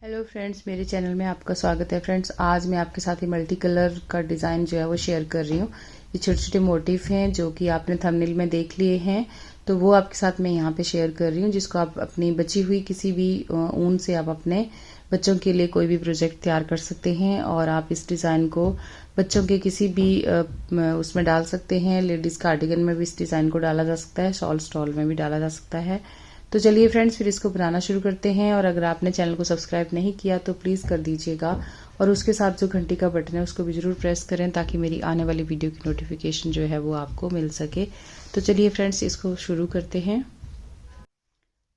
Hello friends, मेरे channel में आपका स्वागत है। फ्रेंड्स, आज मैं आपके साथ ही मल्टी कलर का डिज़ाइन जो है वो शेयर कर रही हूँ। ये छोटे छोटे मोटिव हैं जो कि आपने थंबनेल में देख लिए हैं, तो वो आपके साथ मैं यहाँ पे शेयर कर रही हूँ, जिसको आप अपनी बची हुई किसी भी ऊन से आप अपने बच्चों के लिए कोई भी प्रोजेक्ट तैयार कर सकते हैं। और आप इस डिज़ाइन को बच्चों के किसी भी उसमें डाल सकते हैं। लेडीज़ कार्डिगन में भी इस डिज़ाइन को डाला जा सकता है, शॉल स्टॉल में भी डाला जा सकता है। तो चलिए फ्रेंड्स, फिर इसको बनाना शुरू करते हैं। और अगर आपने चैनल को सब्सक्राइब नहीं किया तो प्लीज़ कर दीजिएगा, और उसके साथ जो घंटी का बटन है उसको भी ज़रूर प्रेस करें, ताकि मेरी आने वाली वीडियो की नोटिफिकेशन जो है वो आपको मिल सके। तो चलिए फ्रेंड्स, इसको शुरू करते हैं।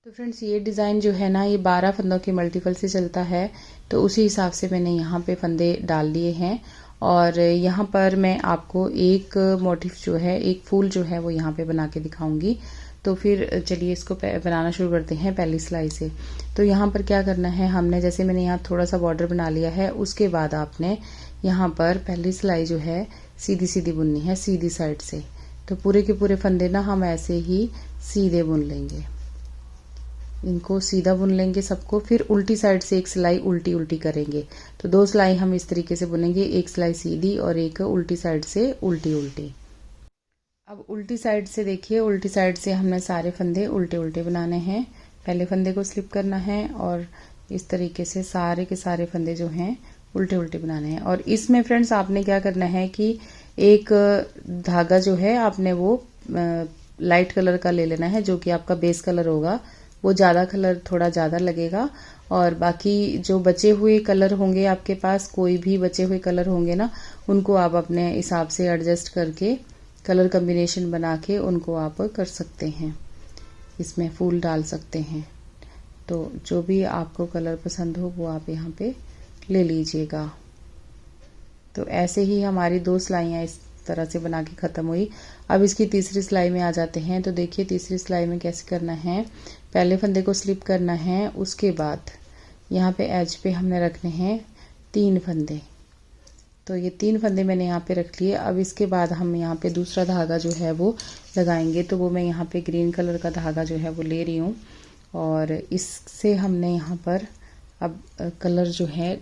तो फ्रेंड्स, ये डिज़ाइन जो है ना, ये 12 फंदों के मल्टीपल से चलता है, तो उसी हिसाब से मैंने यहाँ पे फंदे डाल लिए हैं। और यहाँ पर मैं आपको एक मोटिव जो है, एक फूल जो है वो यहाँ पे बना के दिखाऊंगी। तो फिर चलिए इसको बनाना शुरू करते हैं पहली सिलाई से। तो यहाँ पर क्या करना है, हमने जैसे मैंने यहाँ थोड़ा सा बॉर्डर बना लिया है, उसके बाद आपने यहाँ पर पहली सिलाई जो है सीधी सीधी बुननी है, सीधी साइड से। तो पूरे के पूरे फंदे ना हम ऐसे ही सीधे बुन लेंगे, इनको सीधा बुन लेंगे सबको। फिर उल्टी साइड से एक सिलाई उल्टी उल्टी करेंगे। तो दो सिलाई हम इस तरीके से बुनेंगे, एक सिलाई सीधी और एक उल्टी साइड से उल्टी उल्टी। अब उल्टी साइड से देखिए, उल्टी साइड से हमने सारे फंदे उल्टे उल्टे बनाने हैं। पहले फंदे को स्लिप करना है और इस तरीके से सारे के सारे फंदे जो हैं उल्टे उल्टे बनाने हैं। और इसमें फ्रेंड्स आपने क्या करना है कि एक धागा जो है आपने वो लाइट कलर का ले लेना है, जो कि आपका बेस कलर होगा। वो ज़्यादा कलर थोड़ा ज़्यादा लगेगा, और बाकी जो बचे हुए कलर होंगे आपके पास, कोई भी बचे हुए कलर होंगे ना, उनको आप अपने हिसाब से एडजस्ट करके कलर कॉम्बिनेशन बना के उनको आप कर सकते हैं, इसमें फूल डाल सकते हैं। तो जो भी आपको कलर पसंद हो वो आप यहाँ पे ले लीजिएगा। तो ऐसे ही हमारी दो सिलाइयाँ इस तरह से बना के ख़त्म हुई। अब इसकी तीसरी सिलाई में आ जाते हैं। तो देखिए तीसरी सिलाई में कैसे करना है, पहले फंदे को स्लिप करना है, उसके बाद यहाँ पे एज पे हमने रखने हैं 3 फंदे। तो ये 3 फंदे मैंने यहाँ पे रख लिए। अब इसके बाद हम यहाँ पे दूसरा धागा जो है वो लगाएंगे। तो वो मैं यहाँ पे ग्रीन कलर का धागा जो है वो ले रही हूँ, और इससे हमने यहाँ पर अब कलर जो है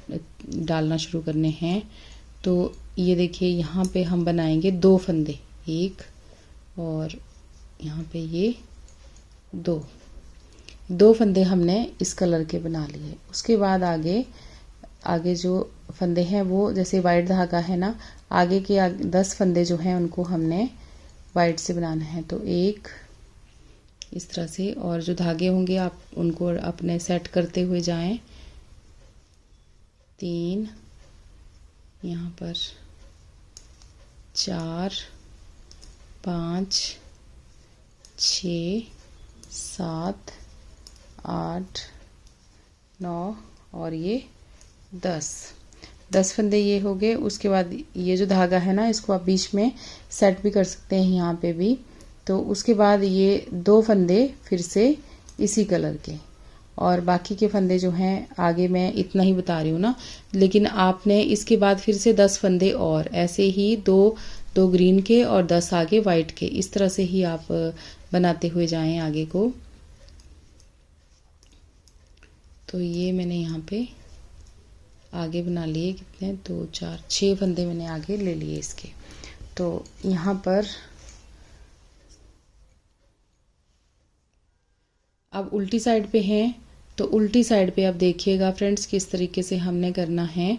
डालना शुरू करने हैं। तो ये देखिए यहाँ पे हम बनाएंगे 2 फंदे, एक और यहाँ पे ये दो फंदे हमने इस कलर के बना लिए। उसके बाद आगे जो फंदे हैं वो, जैसे वाइट धागा है ना, आगे के 10 फंदे जो हैं उनको हमने वाइट से बनाना है। तो एक इस तरह से, और जो धागे होंगे आप उनको अपने सेट करते हुए जाएं। 3 यहाँ पर, 4 5 6 7 8 9 और ये 10 फंदे ये हो गए। उसके बाद ये जो धागा है ना, इसको आप बीच में सेट भी कर सकते हैं यहाँ पे भी। तो उसके बाद ये 2 फंदे फिर से इसी कलर के, और बाकी के फंदे जो हैं आगे मैं इतना ही बता रही हूँ ना, लेकिन आपने इसके बाद फिर से 10 फंदे और ऐसे ही दो ग्रीन के और 10 आगे वाइट के, इस तरह से ही आप बनाते हुए जाएं आगे को। तो ये मैंने यहाँ पे आगे बना लिए, कितने, 2 4 6 फंदे मैंने आगे ले लिए इसके। तो यहाँ पर अब उल्टी साइड पे हैं। तो उल्टी साइड पे अब देखिएगा फ्रेंड्स, किस तरीके से हमने करना है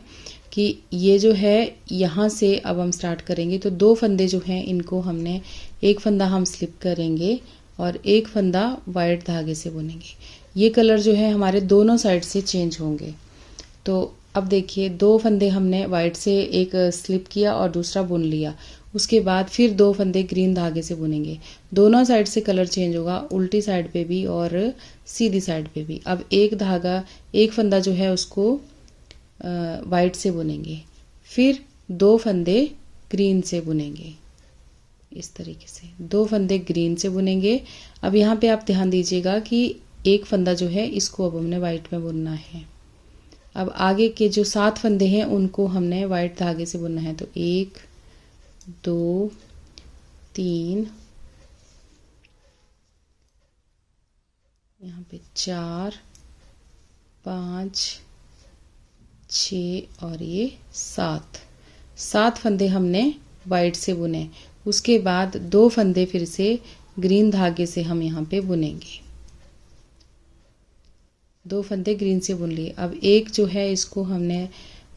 कि ये जो है यहाँ से अब हम स्टार्ट करेंगे। तो 2 फंदे जो हैं इनको हमने, एक फंदा हम स्लिप करेंगे और एक फंदा वाइट धागे से बुनेंगे। ये कलर जो है हमारे दोनों साइड से चेंज होंगे। तो अब देखिए 2 फंदे हमने वाइट से एक स्लिप किया और दूसरा बुन लिया। उसके बाद फिर 2 फंदे ग्रीन धागे से बुनेंगे। दोनों साइड से कलर चेंज होगा, उल्टी साइड पे भी और सीधी साइड पे भी। अब एक फंदा जो है उसको वाइट से बुनेंगे, फिर 2 फंदे ग्रीन से बुनेंगे। इस तरीके से 2 फंदे ग्रीन से बुनेंगे। अब यहाँ पे आप ध्यान दीजिएगा कि एक फंदा जो है इसको अब हमने वाइट में बुनना है। अब आगे के जो 7 फंदे हैं उनको हमने वाइट धागे से बुनना है। तो 1 2 3, यहाँ पे 4 5 6 और ये 7 फंदे हमने वाइट से बुने। उसके बाद 2 फंदे फिर से ग्रीन धागे से हम यहाँ पे बुनेंगे। 2 फंदे ग्रीन से बुन लिए। अब एक जो है इसको हमने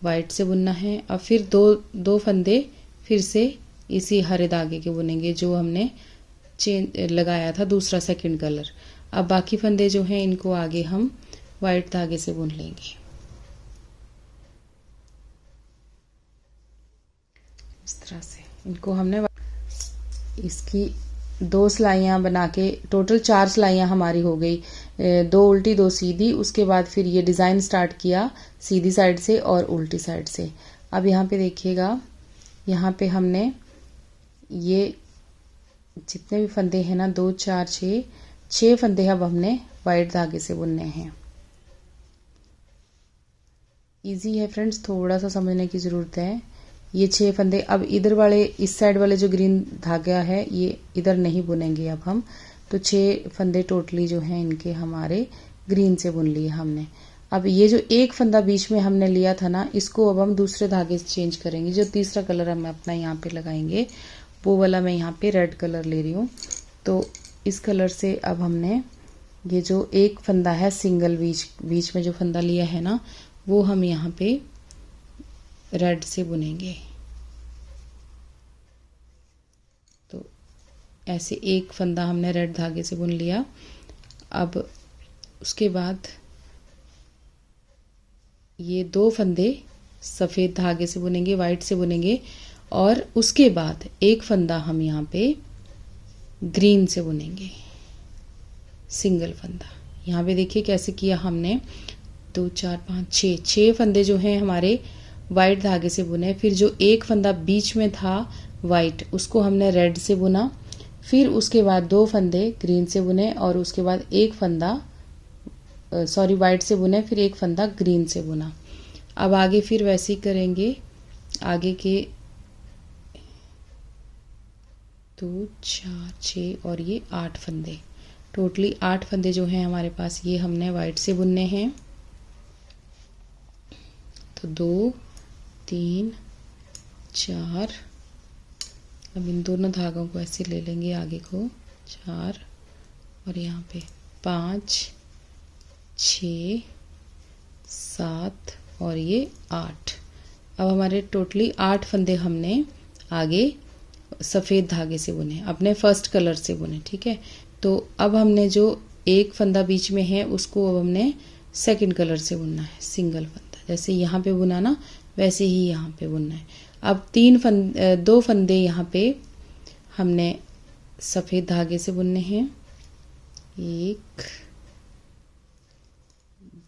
वाइट से बुनना है। अब फिर दो फंदे फिर से इसी हरे धागे के बुनेंगे जो हमने चेंज लगाया था दूसरा सेकंड कलर। अब बाकी फंदे जो हैं इनको आगे हम वाइट धागे से बुन लेंगे। इस तरह से इनको हमने इसकी 2 सिलाइयाँ बना के टोटल 4 सिलाइयाँ हमारी हो गई, 2 उल्टी 2 सीधी। उसके बाद फिर ये डिज़ाइन स्टार्ट किया सीधी साइड से और उल्टी साइड से। अब यहाँ पे देखिएगा, यहाँ पे हमने ये जितने भी फंदे हैं ना 2 4 6 फंदे अब हमने वाइट धागे से बुनने हैं। इजी है फ्रेंड्स, थोड़ा सा समझने की ज़रूरत है। ये 6 फंदे अब इधर वाले इस साइड वाले जो ग्रीन धागा है ये इधर नहीं बुनेंगे अब हम। तो 6 फंदे टोटली जो हैं इनके हमारे ग्रीन से बुन लिए हमने। अब ये जो एक फंदा बीच में हमने लिया था ना, इसको अब हम दूसरे धागे से चेंज करेंगे। जो तीसरा कलर हम अपना यहाँ पे लगाएंगे वो वाला मैं यहाँ पे रेड कलर ले रही हूँ। तो इस कलर से अब हमने ये जो एक फंदा है सिंगल बीच में जो फंदा लिया है ना, वो हम यहाँ पे रेड से बुनेंगे। तो ऐसे एक फंदा हमने रेड धागे से बुन लिया। अब उसके बाद ये 2 फंदे सफ़ेद धागे से बुनेंगे, वाइट से बुनेंगे। और उसके बाद एक फंदा हम यहाँ पे ग्रीन से बुनेंगे, सिंगल फंदा। यहाँ पे देखिए कैसे किया हमने, 2 4 5 6 फंदे जो हैं हमारे वाइट धागे से बुने। फिर जो एक फंदा बीच में था वाइट, उसको हमने रेड से बुना। फिर उसके बाद 2 फंदे ग्रीन से बुने और उसके बाद एक फंदा वाइट से बुने, फिर एक फंदा ग्रीन से बुना। अब आगे फिर वैसे ही करेंगे। आगे के 2 4 6 और ये 8 फंदे, टोटली 8 फंदे जो हैं हमारे पास ये हमने वाइट से बुनने हैं। तो 2 3 4, अब इन दोनों धागों को ऐसे ले लेंगे आगे को, 4 और यहाँ पे 5 6 7 और ये 8। अब हमारे टोटली 8 फंदे हमने आगे सफ़ेद धागे से बुने, अपने फर्स्ट कलर से बुने, ठीक है। तो अब हमने जो एक फंदा बीच में है उसको अब हमने सेकंड कलर से बुनना है, सिंगल फंदा। जैसे यहाँ पे बुना ना वैसे ही यहाँ पे बुनना है। अब 2 फंदे यहाँ पे हमने सफ़ेद धागे से बुनने हैं, 1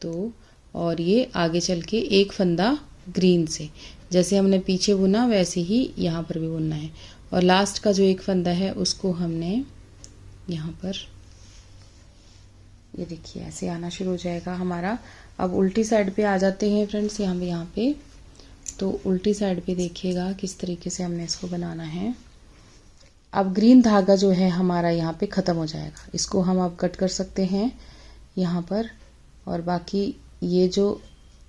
2 और ये आगे चल के एक फंदा ग्रीन से, जैसे हमने पीछे बुना वैसे ही यहाँ पर भी बुनना है। और लास्ट का जो एक फंदा है उसको हमने यहाँ पर, ये देखिए ऐसे आना शुरू हो जाएगा हमारा। अब उल्टी साइड पे आ जाते हैं फ्रेंड्स, यहाँ पे तो उल्टी साइड पे देखिएगा किस तरीके से हमने इसको बनाना है। अब ग्रीन धागा जो है हमारा यहाँ पे ख़त्म हो जाएगा, इसको हम अब कट कर सकते हैं यहाँ पर। और बाकी ये जो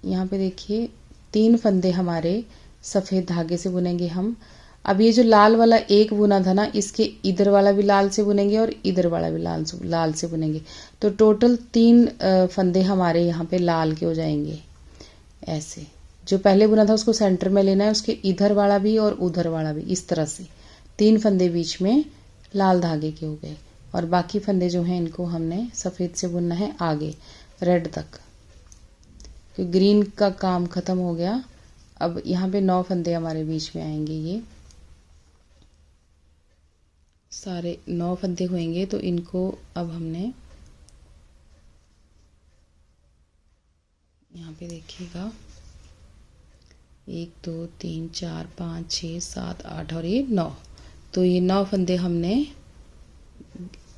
यहाँ पे देखिए 3 फंदे हमारे सफ़ेद धागे से बुनेंगे हम। अब ये जो लाल वाला एक बुना था ना, इसके इधर वाला भी लाल से बुनेंगे और इधर वाला भी लाल से बुनेंगे। तो टोटल 3 फंदे हमारे यहाँ पे लाल के हो जाएंगे। ऐसे जो पहले बुना था उसको सेंटर में लेना है, उसके इधर वाला भी और उधर वाला भी, इस तरह से 3 फंदे बीच में लाल धागे के हो गए। और बाकी फंदे जो हैं इनको हमने सफ़ेद से बुनना है आगे रेड तक, क्योंकि ग्रीन का काम ख़त्म हो गया। अब यहाँ पे 9 फंदे हमारे बीच में आएंगे, ये सारे 9 फंदे होंगे। तो इनको अब हमने यहाँ पे देखिएगा 1 2 3 4 5 6 7 8 और ये 9। तो ये 9 फंदे हमने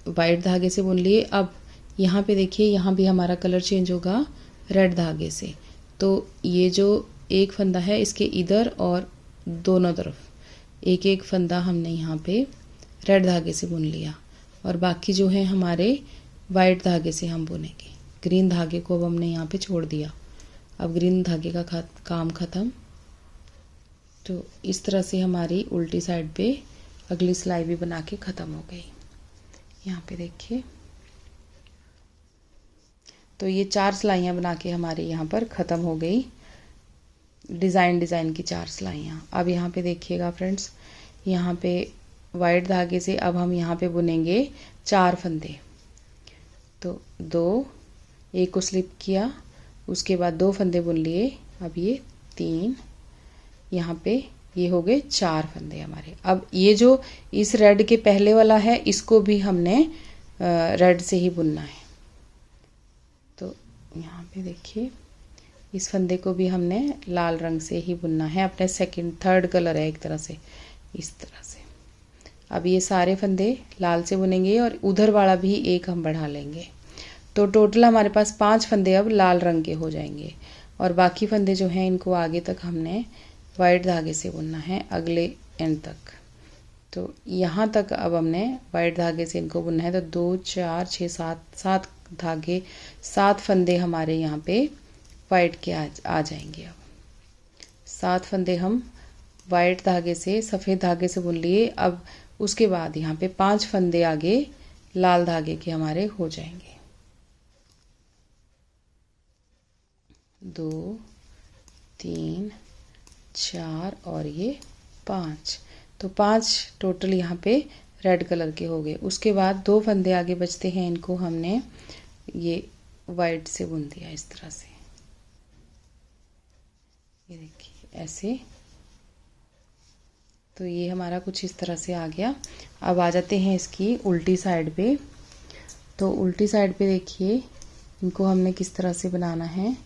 वाइट धागे से बुन लिए। अब यहाँ पे देखिए, यहाँ भी हमारा कलर चेंज होगा रेड धागे से। तो ये जो एक फंदा है इसके इधर और दोनों तरफ एक एक फंदा हमने यहाँ पे रेड धागे से बुन लिया। और बाकी जो है हमारे वाइट धागे से हम बुनेंगे। ग्रीन धागे को अब हमने यहाँ पे छोड़ दिया। अब ग्रीन धागे का काम ख़त्म। तो इस तरह से हमारी उल्टी साइड पे अगली सिलाई भी बना के ख़त्म हो गई। यहाँ पे देखिए, तो ये 4 सिलाइयाँ बना के हमारे यहाँ पर ख़त्म हो गई, डिज़ाइन की 4 सिलाइयाँ। अब यहाँ पे देखिएगा फ्रेंड्स, यहाँ पे वाइट धागे से अब हम यहाँ पे बुनेंगे 4 फंदे। तो 2, एक को स्लिप किया, उसके बाद 2 फंदे बुन लिए। अब ये 3, यहाँ पे ये हो गए 4 फंदे हमारे। अब ये जो इस रेड के पहले वाला है, इसको भी हमने रेड से ही बुनना है। तो यहाँ पे देखिए, इस फंदे को भी हमने लाल रंग से ही बुनना है, अपने सेकंड थर्ड कलर है एक तरह से, इस तरह से। अब ये सारे फंदे लाल से बुनेंगे और उधर वाला भी एक हम बढ़ा लेंगे। तो टोटल हमारे पास 5 फंदे अब लाल रंग के हो जाएंगे, और बाकी फंदे जो हैं इनको आगे तक हमने वाइट धागे से बुनना है, अगले एंड तक। तो यहाँ तक अब हमने वाइट धागे से इनको बुनना है। तो 2, 4, 6, 7 धागे, 7 फंदे हमारे यहाँ पे वाइट के आ जाएंगे। अब 7 फंदे हम वाइट धागे से, सफ़ेद धागे से बुन लिए। अब उसके बाद यहाँ पे 5 फंदे आगे लाल धागे के हमारे हो जाएंगे। 2, 3, 4 और ये 5। तो 5 टोटल यहाँ पे रेड कलर के हो गए। उसके बाद 2 फंदे आगे बचते हैं, इनको हमने ये वाइट से बुन दिया इस तरह से। ये देखिए ऐसे। तो ये हमारा कुछ इस तरह से आ गया। अब आ जाते हैं इसकी उल्टी साइड पे। तो उल्टी साइड पे देखिए, इनको हमने किस तरह से बनाना है।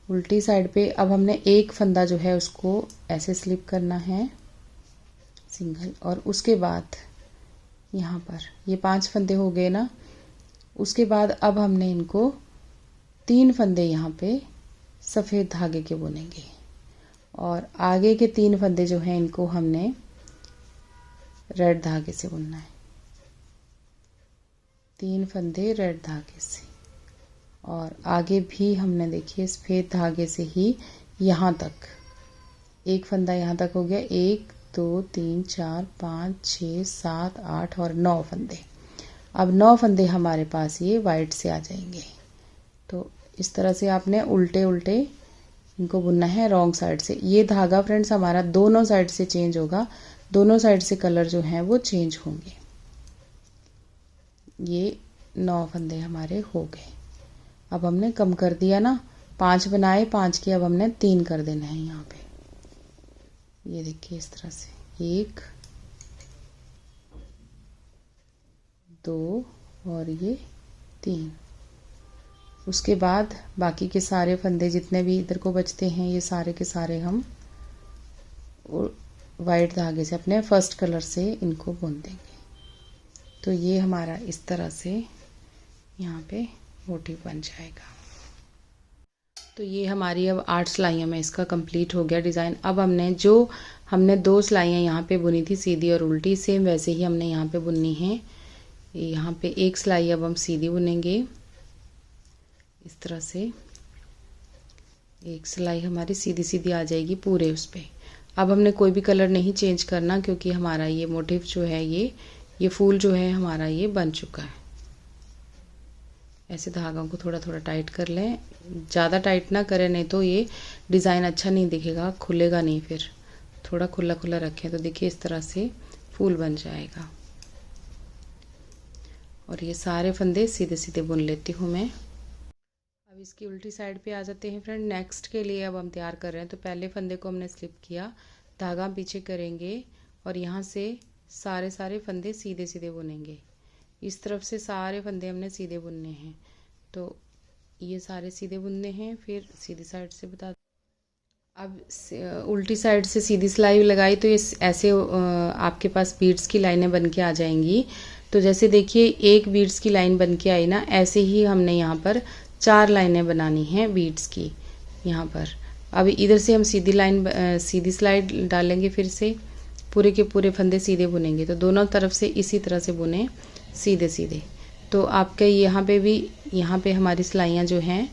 उल्टी साइड पे अब हमने एक फंदा जो है उसको ऐसे स्लिप करना है सिंगल, और उसके बाद यहाँ पर ये 5 फंदे हो गए ना। उसके बाद अब हमने इनको 3 फंदे यहाँ पे सफ़ेद धागे के बुनेंगे, और आगे के 3 फंदे जो हैं इनको हमने रेड धागे से बुनना है। 3 फंदे रेड धागे से, और आगे भी हमने देखिए सफ़ेद धागे से ही यहाँ तक, एक फंदा यहाँ तक हो गया। 1, 2, 3, 4, 5, 6, 7, 8 और 9 फंदे। अब 9 फंदे हमारे पास ये वाइट से आ जाएंगे। तो इस तरह से आपने उल्टे उल्टे इनको बुनना है रॉन्ग साइड से। ये धागा फ्रेंड्स हमारा दोनों साइड से चेंज होगा, दोनों साइड से कलर जो हैं वो चेंज होंगे। ये 9 फंदे हमारे हो गए। अब हमने कम कर दिया ना, 5 बनाए, 5 के अब हमने 3 कर देना है यहाँ पे। ये देखिए इस तरह से 1, 2 और ये 3। उसके बाद बाकी के सारे फंदे जितने भी इधर को बचते हैं, ये सारे के सारे हम वाइट धागे से अपने फर्स्ट कलर से इनको बुन देंगे। तो ये हमारा इस तरह से यहाँ पे मोटिव बन जाएगा। तो ये हमारी अब 8 सिलाइयों में इसका कंप्लीट हो गया डिज़ाइन। अब हमने 2 सिलाइयाँ यहाँ पे बुनी थी सीधी और उल्टी, सेम वैसे ही हमने यहाँ पे बुननी है। यहाँ पे एक सिलाई अब हम सीधी बुनेंगे इस तरह से। एक सिलाई हमारी सीधी सीधी आ जाएगी पूरे उस पे। अब हमने कोई भी कलर नहीं चेंज करना, क्योंकि हमारा ये मोटिव जो है ये फूल जो है हमारा ये बन चुका है। ऐसे धागों को थोड़ा थोड़ा टाइट कर लें, ज़्यादा टाइट ना करें, नहीं तो ये डिज़ाइन अच्छा नहीं दिखेगा, खुलेगा नहीं। फिर थोड़ा खुला खुला रखें तो देखिए इस तरह से फूल बन जाएगा। और ये सारे फंदे सीधे सीधे बुन लेती हूँ मैं। अब इसकी उल्टी साइड पे आ जाते हैं फ्रेंड। नेक्स्ट के लिए अब हम तैयार कर रहे हैं। तो पहले फंदे को हमने स्लिप किया, धागा पीछे करेंगे और यहाँ से सारे फंदे सीधे सीधे बुनेंगे। इस तरफ से सारे फंदे हमने सीधे बुनने हैं। तो ये सारे सीधे बुनने हैं। फिर सीधी साइड से बता, अब उल्टी साइड से सीधी सिलाई लगाई तो इस ऐसे आपके पास बीड्स की लाइनें बन के आ जाएंगी। तो जैसे देखिए एक बीड्स की लाइन बन के आई ना, ऐसे ही हमने यहाँ पर 4 लाइनें बनानी हैं बीड्स की यहाँ पर। अब इधर से हम सीधी स्लाइड डालेंगे, फिर से पूरे के पूरे फंदे सीधे बुनेंगे। तो दोनों तरफ से इसी तरह से बुने सीधे सीधे। तो आपके यहाँ पे हमारी सिलाइयाँ जो हैं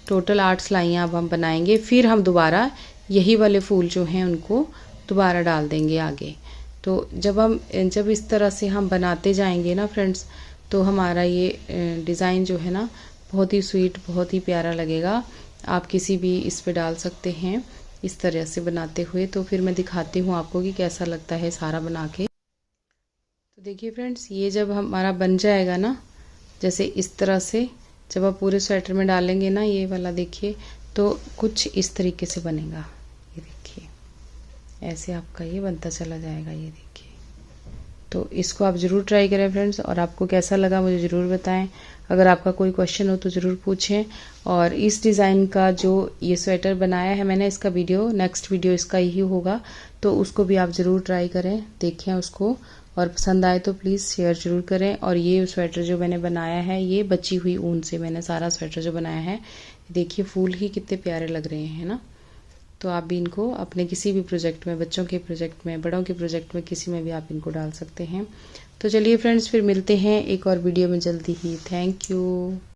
टोटल 8 सिलाइयाँ अब हम बनाएंगे। फिर हम दोबारा यही वाले फूल जो हैं उनको दोबारा डाल देंगे आगे। तो जब इस तरह से हम बनाते जाएंगे ना फ्रेंड्स, तो हमारा ये डिज़ाइन जो है ना बहुत ही स्वीट, बहुत ही प्यारा लगेगा। आप किसी भी इस पे डाल सकते हैं इस तरह से बनाते हुए। तो फिर मैं दिखाती हूँ आपको कि कैसा लगता है सारा बना के। तो देखिए फ्रेंड्स, ये जब हमारा बन जाएगा ना, जैसे इस तरह से जब आप पूरे स्वेटर में डालेंगे ना, ये वाला देखिए, तो कुछ इस तरीके से बनेगा। ये देखिए, ऐसे आपका ये बनता चला जाएगा। ये देखिए, तो इसको आप ज़रूर ट्राई करें फ्रेंड्स, और आपको कैसा लगा मुझे ज़रूर बताएं। अगर आपका कोई क्वेश्चन हो तो ज़रूर पूछें। और इस डिज़ाइन का जो ये स्वेटर बनाया है मैंने, इसका वीडियो, नेक्स्ट वीडियो इसका ही होगा, तो उसको भी आप ज़रूर ट्राई करें, देखें उसको, और पसंद आए तो प्लीज़ शेयर ज़रूर करें। और ये स्वेटर जो मैंने बनाया है, ये बची हुई ऊन से मैंने सारा स्वेटर जो बनाया है। देखिए फूल ही कितने प्यारे लग रहे हैं ना। तो आप भी इनको अपने किसी भी प्रोजेक्ट में, बच्चों के प्रोजेक्ट में, बड़ों के प्रोजेक्ट में, किसी में भी आप इनको डाल सकते हैं। तो चलिए फ्रेंड्स, फिर मिलते हैं एक और वीडियो में जल्दी ही। Thank you.